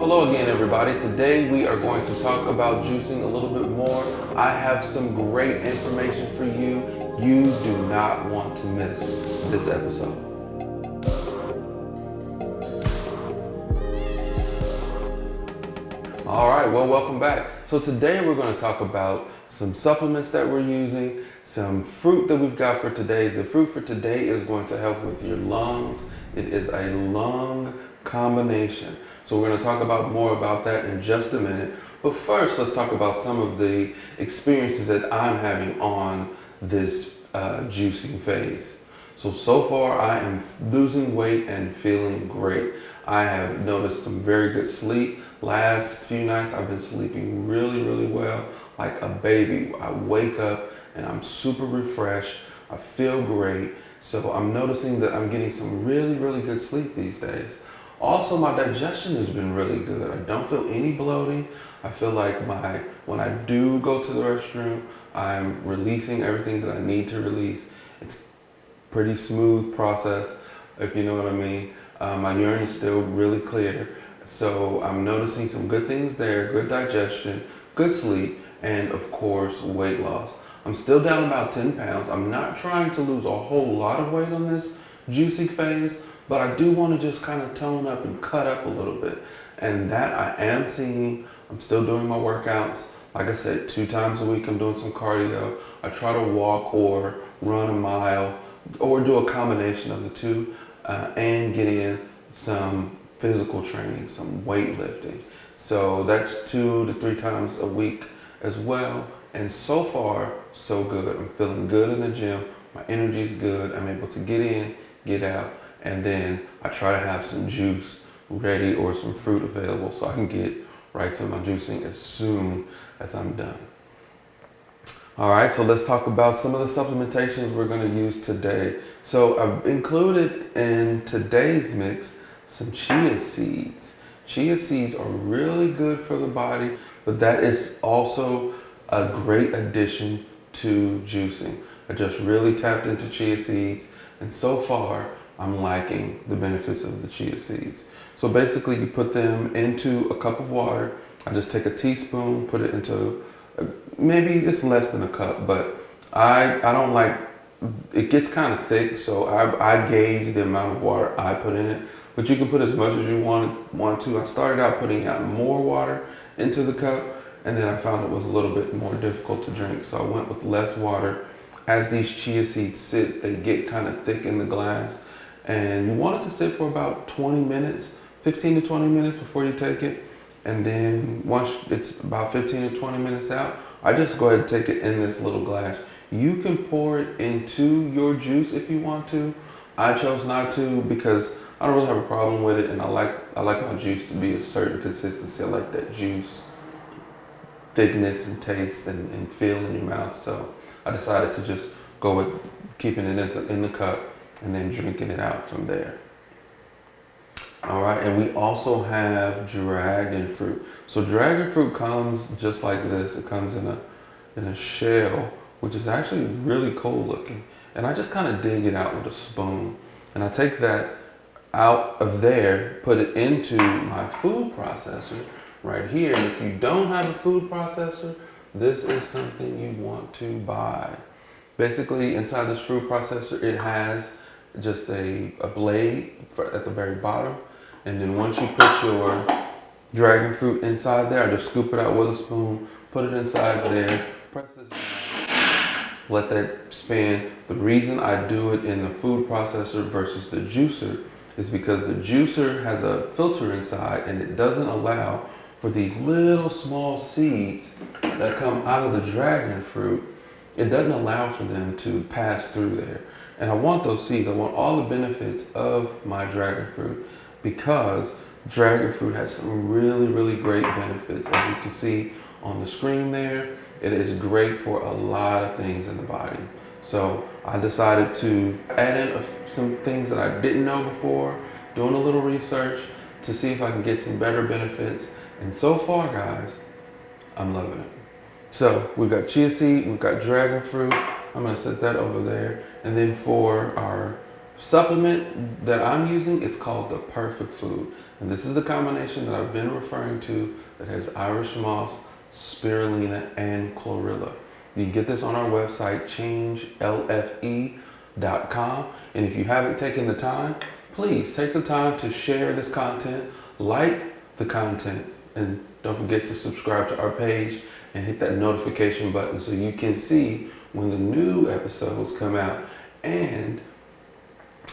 Hello again, everybody. Today we are going to talk about juicing a little bit more. I have some great information for you. You do not want to miss this episode. All right, well, welcome back. So today we're going to talk about some supplements that we're using, some fruit that we've got for today. The fruit for today is going to help with your lungs. It is a lung combination. So we're going to talk about more about that in just a minute. But first, let's talk about some of the experiences that I'm having on this juicing phase. So far I am losing weight and feeling great. I have noticed some very good sleep. Last few nights I've been sleeping really well, like a baby. I wake up and I'm super refreshed. I feel great. So I'm noticing that I'm getting some really good sleep these days. Also, my digestion has been really good. I don't feel any bloating. I feel like when I do go to the restroom, I'm releasing everything that I need to release. It's pretty smooth process, if you know what I mean. My urine is still really clear. So I'm noticing some good things there, good digestion, good sleep, and of course, weight loss. I'm still down about 10 pounds. I'm not trying to lose a whole lot of weight on this juicing phase, but I do want to just kind of tone up and cut up a little bit. And that I am seeing. I'm still doing my workouts. Like I said, 2 times a week I'm doing some cardio. I try to walk or run a mile or do a combination of the two and get in some physical training, some weightlifting. So that's 2 to 3 times a week as well. And so far, so good. I'm feeling good in the gym. My energy's good. I'm able to get in, get out, and then I try to have some juice ready or some fruit available so I can get right to my juicing as soon as I'm done. All right, so let's talk about some of the supplementations we're going to use today. So I've included in today's mix some chia seeds. Chia seeds are really good for the body, but that is also a great addition to juicing. I just really tapped into chia seeds, and so far I'm liking the benefits of the chia seeds. So basically you put them into a cup of water. I just take a teaspoon, put it into maybe it's less than a cup, but I don't like, it gets kind of thick, so I gauge the amount of water I put in it, but you can put as much as you want to. I started out putting out more water into the cup, and then I found it was a little bit more difficult to drink, so I went with less water. As these chia seeds sit, they get kind of thick in the glass, and you want it to sit for about 20 minutes, 15 to 20 minutes before you take it. And then once it's about 15 to 20 minutes out, I just go ahead and take it in this little glass. You can pour it into your juice if you want to. I chose not to because I don't really have a problem with it, and I like my juice to be a certain consistency. I like that juice thickness and taste and feel in your mouth. So I decided to just go with keeping it in the cup and then drinking it out from there. All right, and we also have dragon fruit. So dragon fruit comes just like this. It comes in a shell, which is actually really cool looking. And I just kind of dig it out with a spoon. And I take that out of there, put it into my food processor right here. And if you don't have a food processor, this is something you want to buy. Basically, inside this fruit processor, it has just a blade at the very bottom. And then once you put your dragon fruit inside there, I just scoop it out with a spoon, put it inside there, press this down, let that spin. The reason I do it in the food processor versus the juicer is because the juicer has a filter inside and it doesn't allow for these little small seeds that come out of the dragon fruit. It doesn't allow for them to pass through there. And I want those seeds, I want all the benefits of my dragon fruit, because dragon fruit has some really great benefits. As you can see on the screen there, it is great for a lot of things in the body. So I decided to add in some things that I didn't know before, doing a little research to see if I can get some better benefits. And so far, guys, I'm loving it. So we've got chia seed, we've got dragon fruit. I'm gonna set that over there. And then for our supplement that I'm using is called the Perfect Food. And this is the combination that I've been referring to that has Irish moss, spirulina, and chlorella. You can get this on our website, changelfe.com. And if you haven't taken the time, please take the time to share this content, like the content, and don't forget to subscribe to our page and hit that notification button so you can see when the new episodes come out. And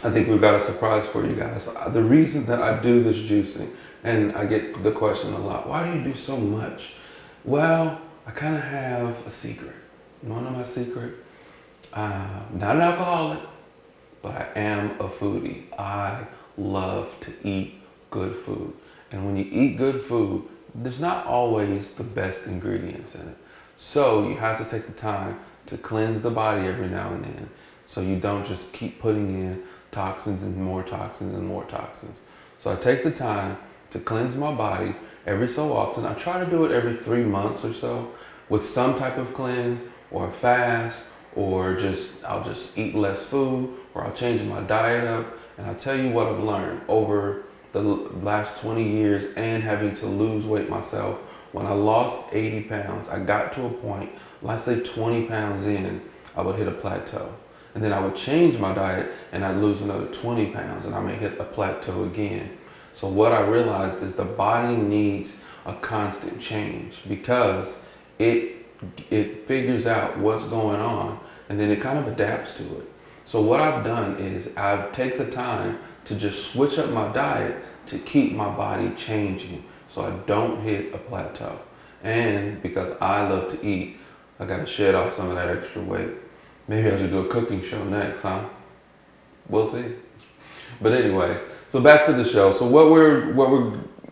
I think we've got a surprise for you guys. The reason that I do this juicing, and I get the question a lot, why do you do so much? Well, I kind of have a secret. You want to know my secret? Not an alcoholic, but I am a foodie. I love to eat good food. And when you eat good food, there's not always the best ingredients in it. So you have to take the time to cleanse the body every now and then, so you don't just keep putting in toxins and more toxins and more toxins. So I take the time to cleanse my body every so often. I try to do it every 3 months or so with some type of cleanse or a fast, or I'll just eat less food, or I'll change my diet up. And I'll tell you what I've learned over the last 20 years and having to lose weight myself. When I lost 80 pounds, I got to a point, let's say 20 pounds in, I would hit a plateau. And then I would change my diet and I'd lose another 20 pounds and I may hit a plateau again. So what I realized is the body needs a constant change, because it figures out what's going on and then it kind of adapts to it. So what I've done is I've taken the time to just switch up my diet to keep my body changing so I don't hit a plateau. And because I love to eat, I got to shed off some of that extra weight. Maybe I should do a cooking show next, huh? We'll see. But anyways, so back to the show. So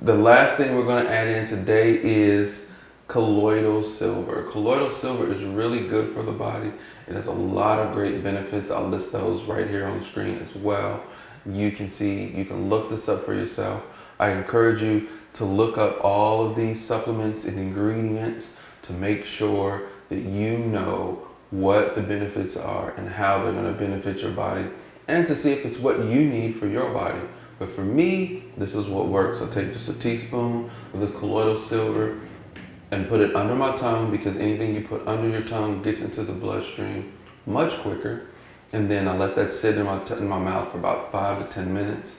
the last thing we're going to add in today is colloidal silver. Colloidal silver is really good for the body. It has a lot of great benefits. I'll list those right here on the screen as well. You can look this up for yourself. I encourage you to look up all of these supplements and ingredients to make sure that you know what the benefits are and how they're going to benefit your body, and to see if it's what you need for your body. But for me, this is what works. I take just a teaspoon of this colloidal silver and put it under my tongue, because anything you put under your tongue gets into the bloodstream much quicker. And then I let that sit in my mouth for about 5 to 10 minutes,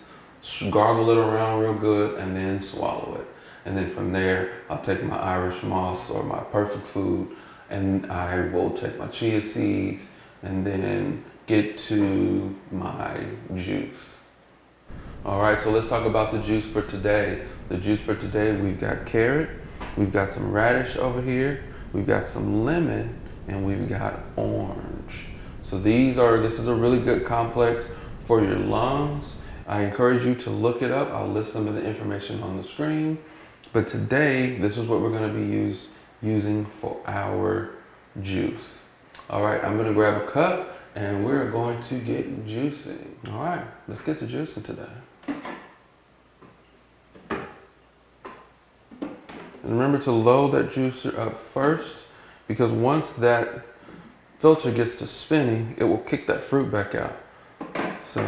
gargle it around real good, and then swallow it. And then from there, I'll take my Irish moss or my Perfect Food, and I will take my chia seeds and then get to my juice. All right, so let's talk about the juice for today. The juice for today, we've got carrot, we've got some radish over here, we've got some lemon, and we've got orange. So this is a really good complex for your lungs. I encourage you to look it up. I'll list some of the information on the screen. But today, this is what we're going to be using for our juice. All right, I'm going to grab a cup and we're going to get juicing. All right, let's get to juicing today. And remember to load that juicer up first, because once that filter gets to spinning, it will kick that fruit back out. So,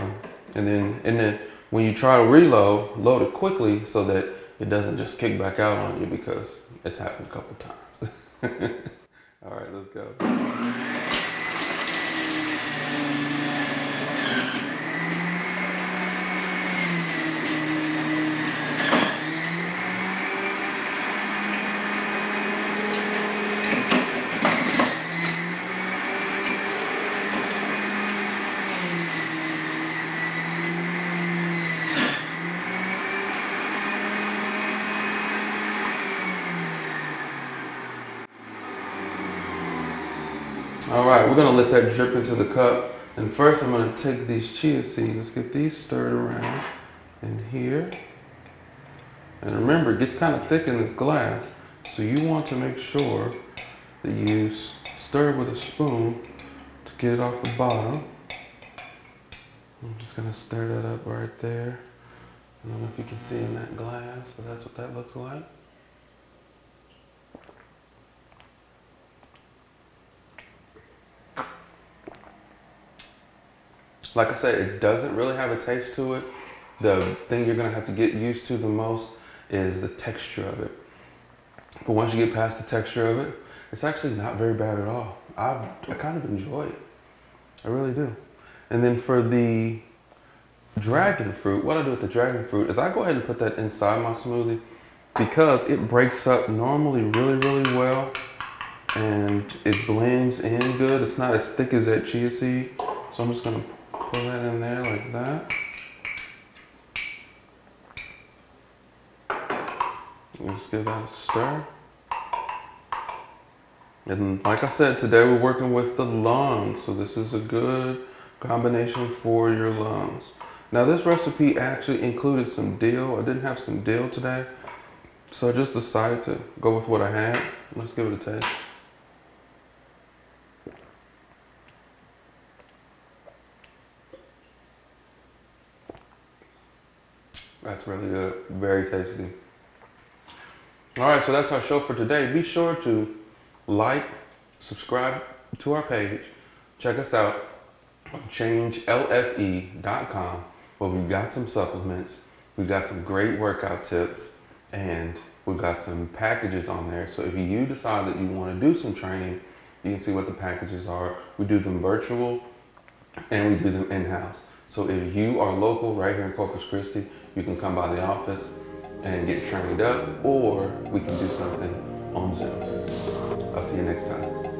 and then when you try to reload, load it quickly so that it doesn't just kick back out on you, because it's happened a couple times. All right, let's go. All right, we're gonna let that drip into the cup. And first I'm gonna take these chia seeds. Let's get these stirred around in here. And remember, it gets kind of thick in this glass, so you want to make sure that you stir with a spoon to get it off the bottom. I'm just gonna stir that up right there. I don't know if you can see in that glass, but that's what that looks like. Like I said, it doesn't really have a taste to it. The thing you're gonna have to get used to the most is the texture of it. But once you get past the texture of it, it's actually not very bad at all. I kind of enjoy it. I really do. And then for the dragon fruit, what I do with the dragon fruit is I go ahead and put that inside my smoothie because it breaks up normally really, really well and it blends in good. It's not as thick as that chia seed. So I'm just gonna pull that in there like that. Just give that a stir. And like I said, today we're working with the lungs. So this is a good combination for your lungs. Now this recipe actually included some dill. I didn't have some dill today. So I just decided to go with what I had. Let's give it a taste. That's really good, very tasty. All right, so that's our show for today. Be sure to like, subscribe to our page. Check us out on Changelfe.com where we've got some supplements, we've got some great workout tips, and we've got some packages on there. So if you decide that you want to do some training, you can see what the packages are. We do them virtual and we do them in-house. So if you are local right here in Corpus Christi, you can come by the office and get trained up, or we can do something on Zoom. I'll see you next time.